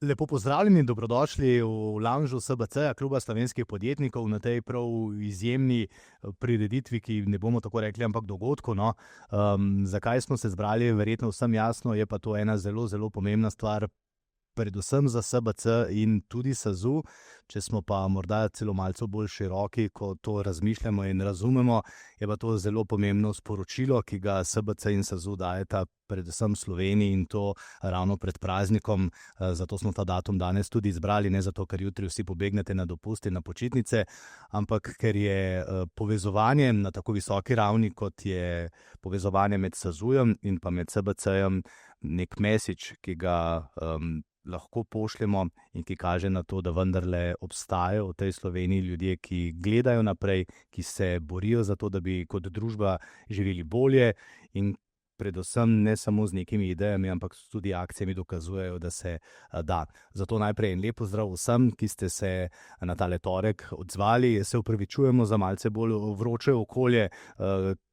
Lepo pozdravljeni in dobrodošli v lounžu SBC-ja, Kluba slovenskih podjetnikov, na tej prav izjemni prireditvi, ki ne bomo tako rekli, ampak dogodku. No. Zakaj smo se zbrali, verjetno vsem jasno, je pa to ena zelo, zelo pomembna stvar, predvsem za SBC in tudi SAZU. Če smo pa morda celo malce bolj široki, ko to razmišljamo in razumemo, je pa to zelo pomembno sporočilo, ki ga SBC in SAZU dajeta predvsem Sloveniji, in to ravno pred praznikom. Zato smo ta datum danes tudi izbrali, ne zato, ker jutri vsi pobegnete na dopust in na počitnice, ampak ker je povezovanje na tako visoki ravni, kot je povezovanje med SAZU-jem in pa med SBC-jem, nek message, ki ga lahko pošljemo in ki kaže na to, da vendarle obstajajo v tej Sloveniji ljudje, ki gledajo naprej, ki se borijo za to, da bi kot družba živeli bolje, in predvsem ne samo z nekimi idejami, ampak tudi akcijami dokazujejo, da se da. Zato najprej en lep pozdrav vsem, ki ste se na tale torek odzvali. Se opravičujemo za malce bolj vroče okolje,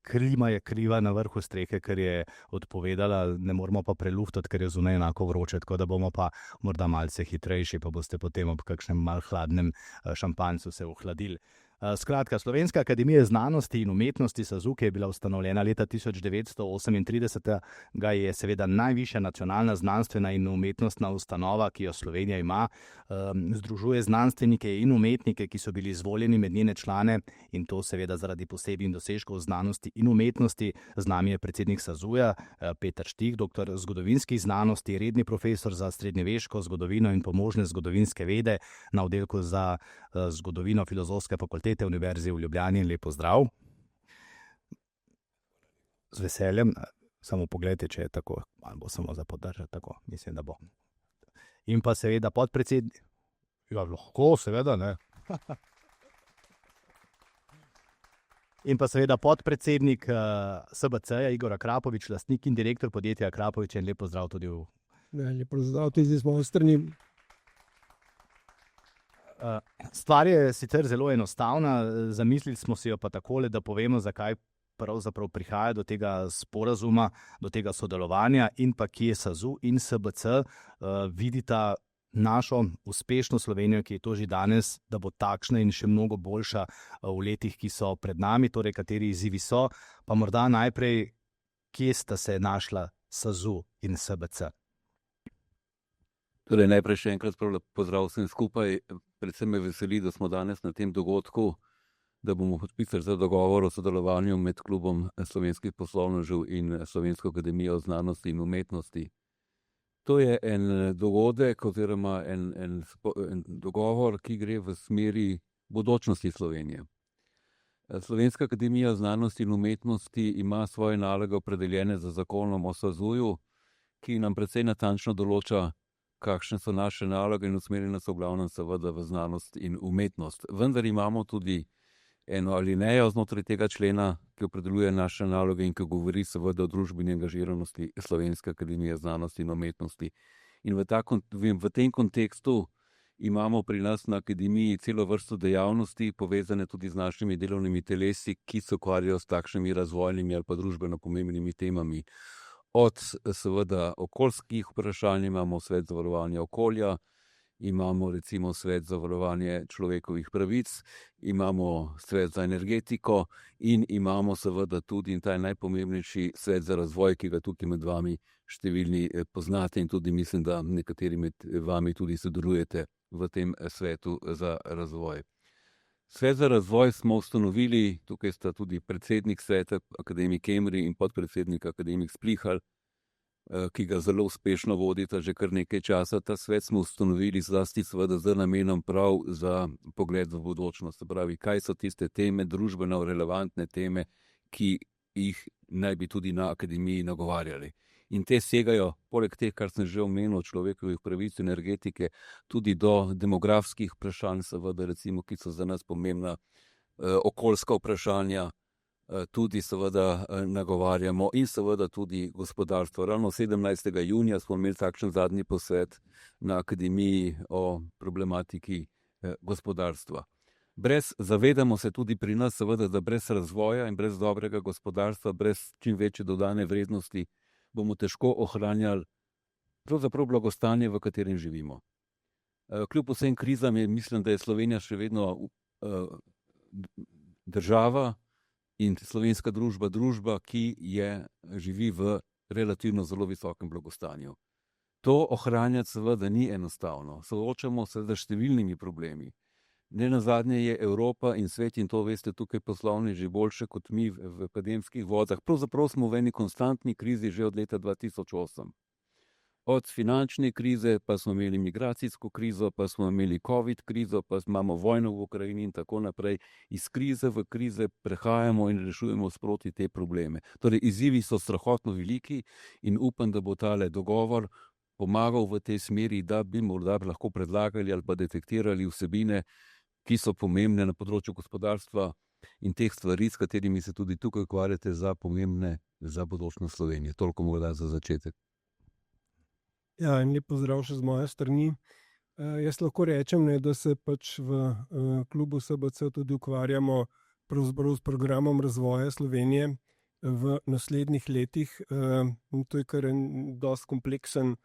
klima je kriva na vrhu strehe, ker je odpovedala, ne moramo pa preluftati, ker je zunaj enako vroče, tako da bomo pa morda malce hitrejši, pa boste potem ob kakšnem mal hladnem šampanjcu se ohladili. Skratka, Slovenska akademija znanosti in umetnosti SAZU, ki je bila ustanovljena leta 1938, je seveda najvišja nacionalna znanstvena in umetnostna ustanova, ki jo Slovenija ima. Združuje znanstvenike in umetnike, ki so bili izvoljeni med njene člane, in to seveda zaradi posebnih dosežkov znanosti in umetnosti. Z nami je predsednik SAZU-ja, Peter Štih, doktor zgodovinskih znanosti, redni profesor za srednjeveško zgodovino in pomožne zgodovinske vede na oddelku za zgodovino Filozofske fakultete Univerze v Ljubljani. Lep pozdrav. Z veseljem, samo pogledajte, če je tako, ali bo samo za podržati, tako, mislim, da bo. In pa seveda podpredsednik, ja, lahko, seveda, ne. In pa seveda podpredsednik SBC-ja, Igor Akrapovič, lastnik in direktor podjetja Akrapovič, in lep pozdrav tudi v... Lep pozdrav tudi z moje strani. Stvar je sicer zelo enostavna, zamislili smo si jo pa takole, da povemo, zakaj pravzaprav prihaja do tega sporazuma, do tega sodelovanja, in pa kje SAZU in SBC vidita našo uspešno Slovenijo, ki je to že danes, da bo takšna in še mnogo boljša v letih, ki so pred nami, torej kateri izzivi so. Pa morda najprej, kje sta se našla SAZU in SBC? Torej, najprej še enkrat pozdrav vsem skupaj. Predvsem me veseli, da smo danes na tem dogodku, da bomo podpisali za dogovor o sodelovanju med Klubom slovenskih poslovnežev in Slovensko akademijo znanosti in umetnosti. To je en dogodek oziroma en dogovor, ki gre v smeri bodočnosti Slovenije. Slovenska akademija znanosti in umetnosti ima svoje naloge opredeljene z zakonom o SAZU-ju, ki nam precej natančno določa, kakšne so naše naloge, in usmerjene so v glavnem seveda v znanost in umetnost. Vendar imamo tudi eno alinejo znotraj tega člena, ki opredeljuje naše naloge in ki govori seveda o družbeni angažiranosti Slovenske akademije znanosti in umetnosti. In v tem kontekstu imamo pri nas na akademiji celo vrsto dejavnosti, povezane tudi z našimi delovnimi telesi, ki se ukvarjajo s takšnimi razvojnimi ali pa družbeno pomembnimi temami. Od seveda okoljskih vprašanj imamo Svet za varovanje okolja, imamo recimo Svet za varovanje človekovih pravic, imamo Svet za energetiko in imamo seveda tudi, in ta je najpomembnejši, Svet za razvoj, ki ga tukaj med vami številni poznate, in tudi mislim, da nekateri med vami tudi sodelujete v tem svetu za razvoj. Svet za razvoj smo ustanovili, tukaj sta tudi predsednik sveta, akademik Kemri, in podpredsednik akademik Splihal, ki ga zelo uspešno vodita že kar nekaj časa. Ta svet smo ustanovili zlasti seveda z namenom prav za pogled v bodočnost. Se pravi, kaj so tiste teme, družbeno relevantne teme, ki jih naj bi tudi na akademiji nagovarjali. In te segajo, poleg teh, kar sem že omenil, človekovih pravic, energetike, tudi do demografskih vprašanj, seveda recimo, ki so za nas pomembna, okoljska vprašanja, tudi seveda nagovarjamo, in seveda tudi gospodarstvo. Ravno 17. junija smo imeli takšen zadnji posvet na akademiji o problematiki gospodarstva. Zavedamo se tudi pri nas seveda, da brez razvoja in brez dobrega gospodarstva, brez čim večje dodane vrednosti, bomo težko ohranjali pravzaprav blagostanje, v katerem živimo. Kljub vsem krizam mislim, da je Slovenija še vedno država in slovenska družba, ki živi v relativno zelo visokem blagostanju. To ohranjati seveda ni enostavno. Soočamo se z številnimi problemi. Nenazadnje je Evropa in svet, in to veste tukaj poslovni že boljše kot mi v akademskih vodah. Pravzaprav smo v eni konstantni krizi že od leta 2008. Od finančne krize, pa smo imeli migracijsko krizo, pa smo imeli COVID krizo, pa imamo vojno v Ukrajini in tako naprej. Iz krize v krize prehajamo in rešujemo sproti te probleme. Torej, izzivi so strahotno veliki in upam, da bo tale dogovor pomagal v tej smeri, da bi morda lahko predlagali ali pa detektirali vsebine, ki so pomembne na področju gospodarstva in teh stvari, s katerimi se tudi tukaj ukvarjate, za pomembne za bodočnost Slovenije. Toliko morda za začetek. Ja, in lep pozdrav še z moje strani. Jaz lahko rečem, da se pač v klubu SBC tudi ukvarjamo pravzaprav s programom razvoja Slovenije v naslednjih letih. To je kar en dosti kompleksen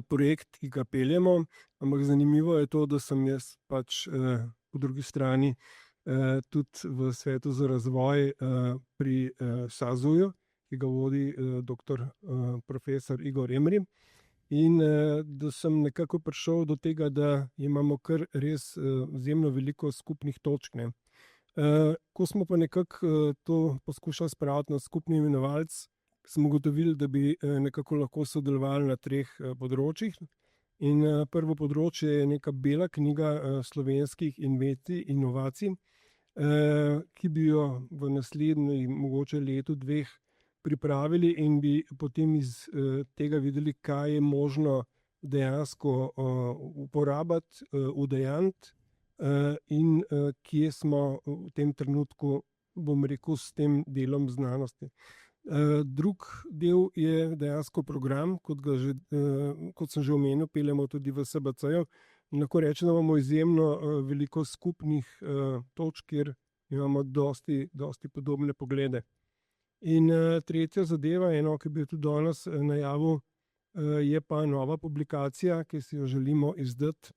projekt, ki ga peljemo, ampak zanimivo je to, da sem jaz pač po drugi strani tudi v svetu za razvoj pri SAZU-ju, ki ga vodi doktor profesor Igor Emri. In da sem nekako prišel do tega, da imamo kar res izjemno veliko skupnih točk. Ko smo pa nekako to poskušali spraviti na skupni imenovalec, smo ugotovili, da bi nekako lahko sodelovali na 3 področjih. In prvo področje je neka bela knjiga slovenskih inovacij, ki bi jo v naslednjem mogoče letu, 2 pripravili in bi potem iz tega videli, kaj je možno dejansko uporabiti, udejanjiti in kje smo v tem trenutku, bom rekel, s tem delom znanosti. Drug del je dejansko program, kot sem že omenil, peljemo tudi v SBC-ju. Lahko rečem, da imamo izjemno veliko skupnih točk, kjer imamo dosti podobne poglede. In tretja zadeva, ki bi jo tudi danes najavil, je pa nova publikacija, ki si jo želimo izdati,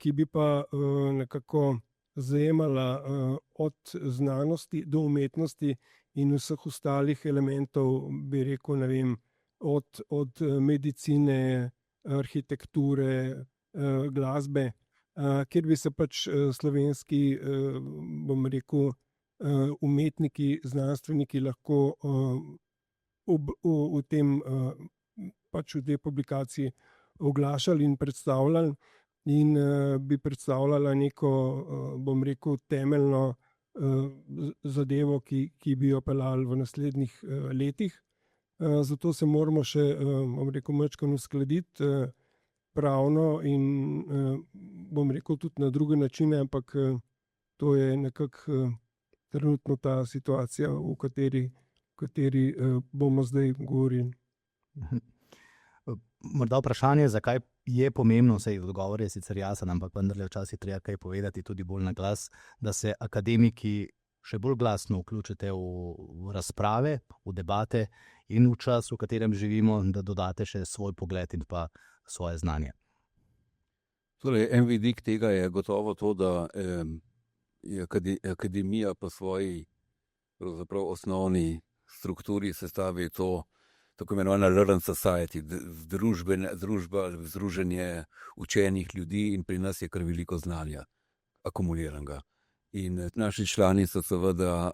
ki bi pa nekako zajemala od znanosti do umetnosti in vseh ostalih elementov, bi rekel, ne vem, od medicine, arhitekture, glasbe, kjer bi se pač slovenski, bom rekel, umetniki, znanstveniki lahko v tej publikaciji oglašali in predstavljali in bi predstavljala neko, bom rekel, temeljno zadevo, ki bi jo peljali v naslednjih letih. Zato se moramo še, bom rekel, majčkeno uskladiti pravno in bom rekel tudi na druge načine, ampak to je nekako trenutno ta situacija, v kateri bomo zdaj govorili. Morda vprašanje, zakaj je pomembno, saj odgovor je sicer jasen, ampak vendarle včasih treba kaj povedati tudi bolj na glas, da se akademiki še bolj glasno vključite v razprave, v debate in v čas, v katerem živimo, da dodate še svoj pogled in pa svoje znanje. Torej, en vidik tega je gotovo to, da je akademija po svoji pravzaprav osnovni strukturi sestavi to tako imenovana learning society, družba, združenje učenih ljudi, in pri nas je kar veliko znanja akumuliranega. In naši člani so seveda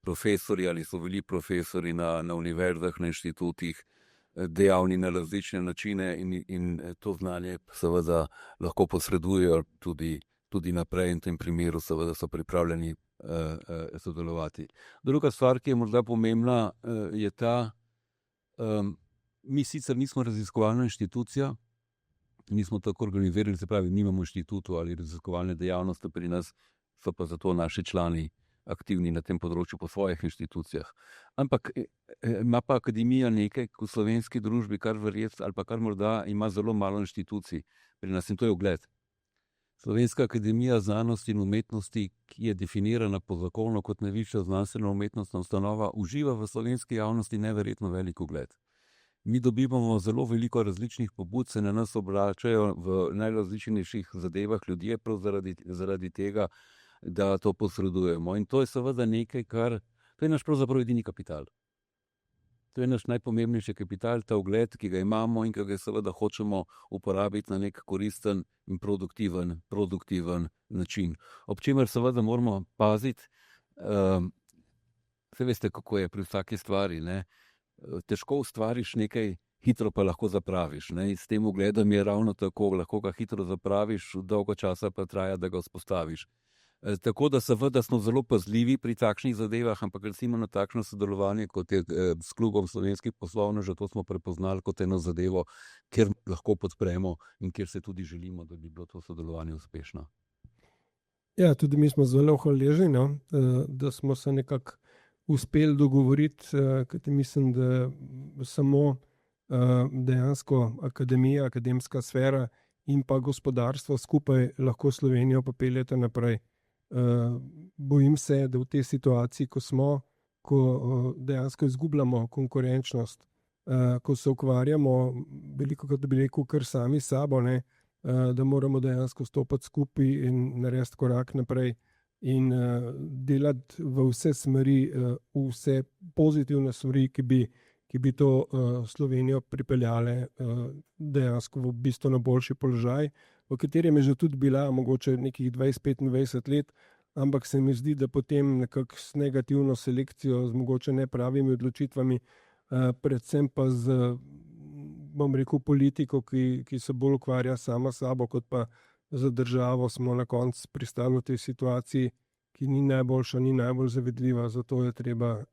profesori ali so bili profesori na univerzah, na inštitutih, dejavni na različne načine in to znanje seveda lahko posredujejo tudi naprej, in v tem primeru seveda so pripravljeni sodelovati. Druga stvar, ki je morda pomembna, je ta, mi sicer nismo raziskovalna inštitucija, nismo tako organizirani, se pravi, nimamo inštitutu ali raziskovalne dejavnosti pri nas, so pa zato naši člani aktivni na tem področju po svojih inštitucijah. Ampak ima pa akademija nekaj v slovenski družbi, kar verjetno ali pa kar morda ima zelo malo inštitucij pri nas, in to je ugled. Slovenska akademija znanosti in umetnosti, ki je definirana po zakonu kot najvišja znanstvena umetnostna ustanova, uživa v slovenski javnosti neverjetno velik ugled. Mi dobivamo zelo veliko različnih pobud, se na nas obračajo v najrazličnejših zadevah ljudje prav zaradi tega, da to posredujemo. In to je seveda nekaj, to je naš pravzaprav edini kapital. To je naš najpomembnejši kapital, ta ugled, ki ga imamo in ki ga seveda hočemo uporabiti na nek koristen in produktiven način. Ob čemer seveda moramo paziti, saj veste, kako je pri vsaki stvari, ne? Težko ustvariš nekaj, hitro pa lahko zapraviš, ne? S tem ugledom je ravno tako, lahko ga hitro zapraviš, dolgo časa pa traja, da ga vzpostaviš. Tako da seveda smo zelo pazljivi pri takšnih zadevah, ampak recimo na takšno sodelovanje, kot je s klubom slovenskih poslovnežev, to smo prepoznali kot eno zadevo, kjer lahko podpremo in kjer se tudi želimo, da bi bilo to sodelovanje uspešno. Ja, tudi mi smo zelo hvaležni, no, da smo se nekako uspeli dogovoriti, kajti mislim, da samo dejansko akademija, akademska sfera in pa gospodarstvo skupaj lahko Slovenijo popeljete naprej. Bojim se, da v tej situaciji, ko smo, ko dejansko izgubljamo konkurenčnost, ko se ukvarjamo, veliko krat bi rekel, kar sami s sabo, ne, da moramo dejansko stopiti skupaj in narediti korak naprej in delati v vse smeri, vse pozitivne smeri, ki bi to Slovenijo pripeljale dejansko v bistveno boljši položaj, v katerem je že tudi bila mogoče nekih 20-25 let, ampak se mi zdi, da potem nekako s negativno selekcijo, z mogoče nepravimi odločitvami, predvsem pa z, bom rekel, politiko, ki se bolj ukvarja sama s sabo, kot pa za državo, smo na koncu pristali v tej situaciji, ki ni najboljša, ni najbolj zavedljiva, zato je treba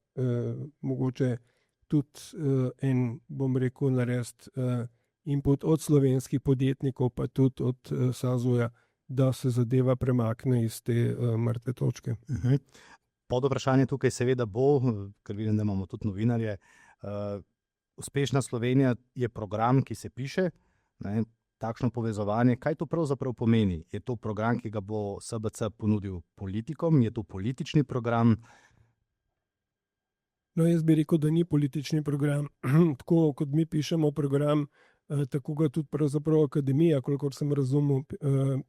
mogoče tudi bom rekel, narediti input od slovenskih podjetnikov, pa tudi od SAZU-ja, da se zadeva premakne iz te mrtve točke. Pod vprašanje tukaj seveda bo, ker vidim, da imamo tudi novinarje, Uspešna Slovenija je program, ki se piše, ne, takšno povezovanje. Kaj to pravzaprav pomeni? Je to program, ki ga bo SBC ponudil politikom? Je to politični program? No, jaz bi rekel, da ni politični program. Tako kot mi pišemo program, tako ga tudi pravzaprav akademija, kolikor sem razumel,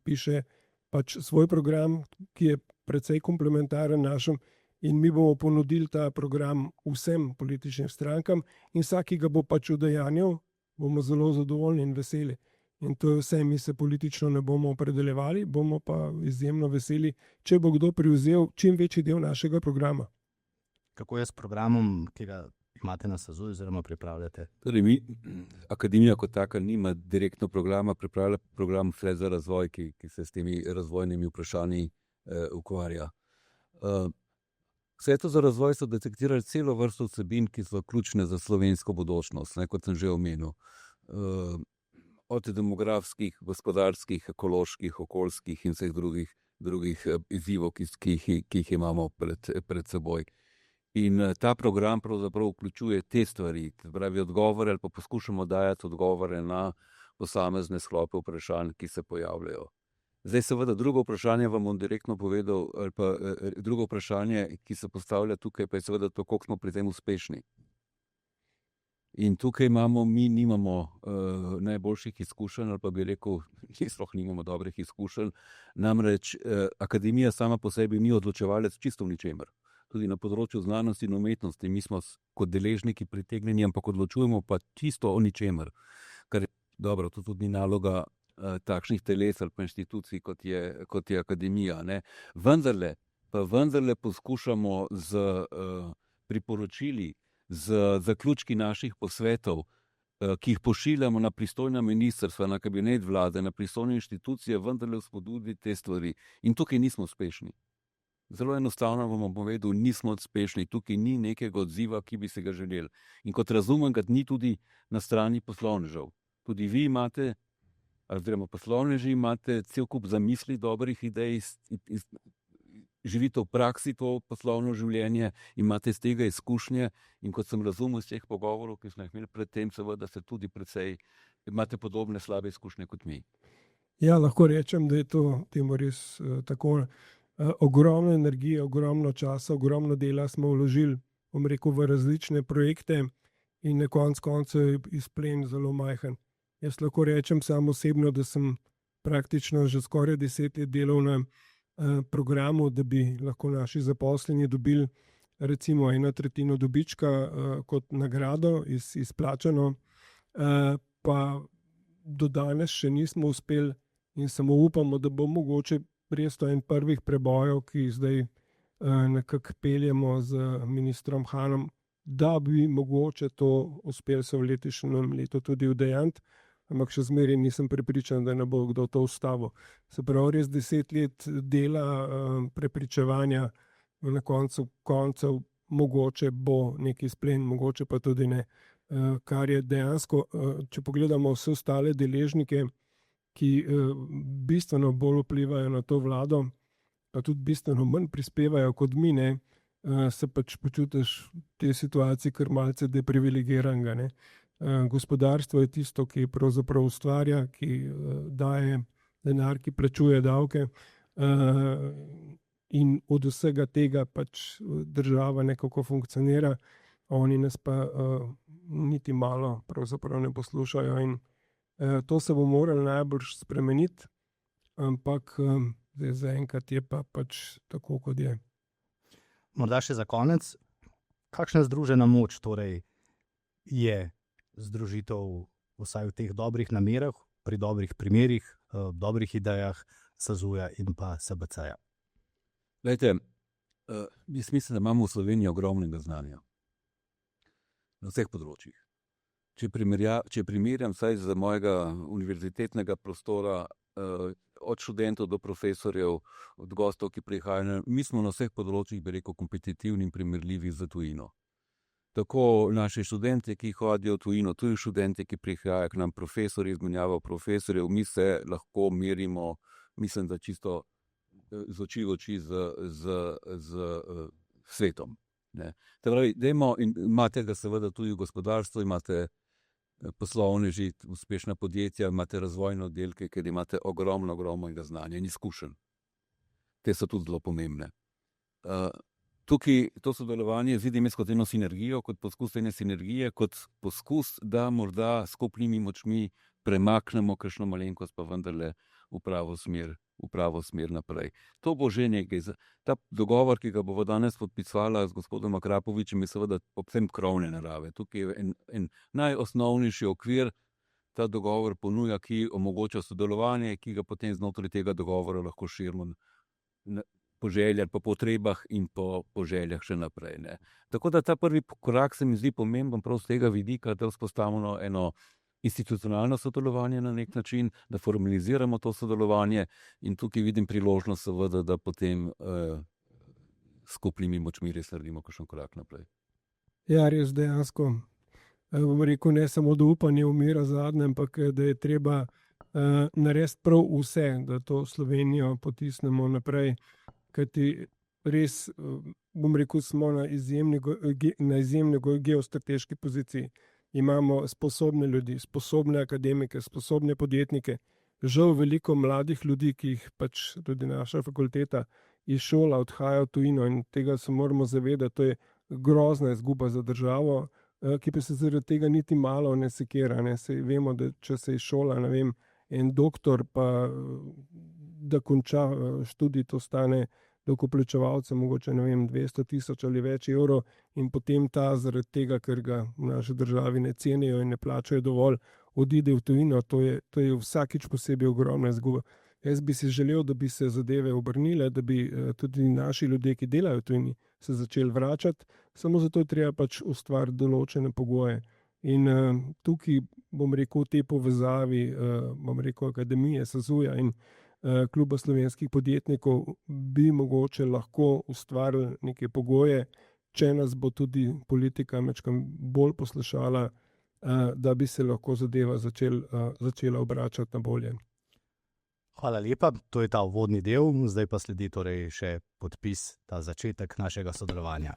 piše pač svoj program, ki je precej komplementaren našem, in mi bomo ponudili ta program vsem političnim strankam in vsak, ki ga bo pač udejanjal, bomo zelo zadovoljni in veseli. In to je vse, mi se politično ne bomo opredeljevali, bomo pa izjemno veseli, če bo kdo prevzel čim večji del našega programa. Kako je s programom, ki ga imate na SAZU oziroma pripravljate? Torej mi, akademija kot taka nima direktno programa, pripravlja program Svet za razvoj, ki se s temi razvojnimi vprašanji ukvarja. Svetu za razvoj so detektirali celo vrsto vsebin, ki so ključne za slovensko bodočnost, ne, kot sem že omenil. Od demografskih, gospodarskih, ekoloških, okoljskih in vseh drugih izzivov, ki jih imamo pred seboj. In ta program pravzaprav vključuje te stvari, pravi odgovore, ali pa poskušamo dajati odgovore na posamezne sklope vprašanj, ki se pojavljajo. Zdaj seveda drugo vprašanje vam bom direktno povedal, ali pa drugo vprašanje, ki se postavlja tukaj, pa je seveda to, koliko smo pri tem uspešni. In tukaj mi nimamo najboljših izkušenj, ali pa bi rekel, sploh nimamo dobrih izkušenj. Namreč akademija sama po sebi ni odločevalec čisto v ničemer. Tudi na področju znanosti in umetnosti mi smo kot deležniki pritegnjeni, ampak odločujemo pa čisto o ničemer. Kar je dobro, to tudi ni naloga takšnih teles ali pa inštitucij, kot je akademija, ne. Vendarle poskušamo z priporočili, z zaključki naših posvetov, ki jih pošiljamo na pristojna ministrstva, na kabinet vlade, na pristojne inštitucije, vendarle vzpodbuditi te stvari. In tukaj nismo uspešni. Zelo enostavno vam bom povedal, nismo uspešni, tukaj ni nekega odziva, ki bi se ga želeli. In kot razumem, ga ni tudi na strani poslovnežev. Tudi vi imate, oziroma poslovneži imate cel kup zamisli, dobrih idej, živite v praksi to poslovno življenje, imate z tega izkušnje in kot sem razumel iz teh pogovorov, ki smo jih imeli predtem, seveda se tudi precej, imate podobne slabe izkušnje kot mi. Ja, lahko rečem, da je to temu res tako. Ogromno energije, ogromno časa, ogromno dela smo vložili, bom rekel, v različne projekte in na koncu je izplen zelo majhen. Jaz lahko rečem samo osebno, da sem praktično že skoraj 10 let delal na programu, da bi lahko naši zaposleni dobili recimo 1/3 dobička kot nagrado izplačano, pa do danes še nismo uspeli in samo upamo, da bo mogoče res to en prvih prebojev, ki jih zdaj nekako peljemo z ministrom Hanom, da bi mogoče to uspeli se v letošnjem letu tudi udejanjiti, ampak še zmeraj nisem prepričan, da ne bo kdo to ustavil. Se pravi, res 10 let dela prepričevanja, na koncu koncev mogoče bo neki izplen, mogoče pa tudi ne. Kar je dejansko, če pogledamo vse ostale deležnike, ki bistveno bolj vplivajo na to vlado, pa tudi bistveno manj prispevajo kot mi, ne, se pač počutiš v tej situaciji kar malce deprivilegiranega, ne. Gospodarstvo je tisto, ki pravzaprav ustvarja, ki daje denar, ki plačuje davke, in od vsega tega pač država nekako funkcionira, oni nas pa niti malo pravzaprav ne poslušajo in to se bo moralo najbolj spremeniti, ampak zaenkrat je pa pač tako, kot je. Morda še za konec, kakšna združena moč torej je združitev vsaj v teh dobrih namerah, pri dobrih primerih, dobrih idejah SAZU-ja in pa SBC-ja? Glejte, jaz mislim, da imamo v Sloveniji ogromnega znanja na vseh področjih. Če primerjam vsaj z mojega univerzitetnega prostora, od študentov do profesorjev, od gostov, ki prihajajo, mi smo na vseh področjih, bi rekel, kompetitivni in primerljivi z tujino. Tako naši študenti, ki hodijo v tujino, tuji študenti, ki prihajajo k nam, profesori, izmenjava profesorjev, mi se lahko merimo, mislim, da čisto z oči v oči z svetom. Ne. Pravi, dajmo, in imate ga seveda tudi v gospodarstvu, imate poslovneži, uspešna podjetja, imate razvojne oddelke, ker imate ogromno znanja in izkušenj. Te so tudi zelo pomembne. Tukaj to sodelovanje vidim jaz kot eno sinergijo, kot poskus ene sinergije, kot poskus, da morda skupnimi močmi premaknemo kakšno malenkost, pa vendarle v pravo smer naprej. To bo že nekaj. Ta dogovor, ki ga bo danes podpisala z gospodom Akrapovičem, je seveda povsem krovne narave. Tukaj je en najosnovnejši okvir, ta dogovor ponuja, ki omogoča sodelovanje, ki ga potem znotraj tega dogovora lahko širimo po željah, po potrebah in po željah še naprej. Ne. Tako da ta prvi korak se mi zdi pomemben prav z tega vidika, da vzpostavimo eno institucionalno sodelovanje na nek način, da formaliziramo to sodelovanje in tukaj vidim priložnost seveda, da potem skupnimi močmi res naredimo kakšen korak naprej. Ja, res dejansko. Bom rekel, ne samo da upanje umira zadnje, ampak da je treba narediti prav vse, da to Slovenijo potisnemo naprej, kajti res, bom rekel, smo na izjemni geostrateški poziciji. Imamo sposobne ljudi, sposobne akademike, sposobne podjetnike, žal veliko mladih ljudi, ki jih pač tudi naša fakulteta iz šola odhaja v tujino in tega se moramo zavedati, to je grozna izguba za državo, ki pa se zaradi tega niti malo ne sekira. Ne. Saj vemo, da če se iz šola, ne vem, en doktor pa da konča študij, to stane davkoplačevalce mogoče, ne vem, 200.000 ali več evrov in potem ta zaradi tega, ker ga v naši državi ne cenijo in ne plačajo dovolj, odide v tujino, to je vsakič posebej ogromna izguba. Jaz bi si želel, da bi se zadeve obrnile, da bi tudi naši ljudje, ki delajo v tujini, se začeli vračati, samo zato je treba pač ustvariti določene pogoje. In tukaj, bom rekel, v tej povezavi, bom rekel, Akademije SAZU-ja in Kluba slovenskih podjetnikov bi mogoče lahko ustvarili neke pogoje, če nas bo tudi politika majčkeno bolj poslušala, da bi se lahko zadeva začela obračati na bolje. Hvala lepa, to je ta uvodni del, zdaj pa sledi torej še podpis, ta začetek našega sodelovanja.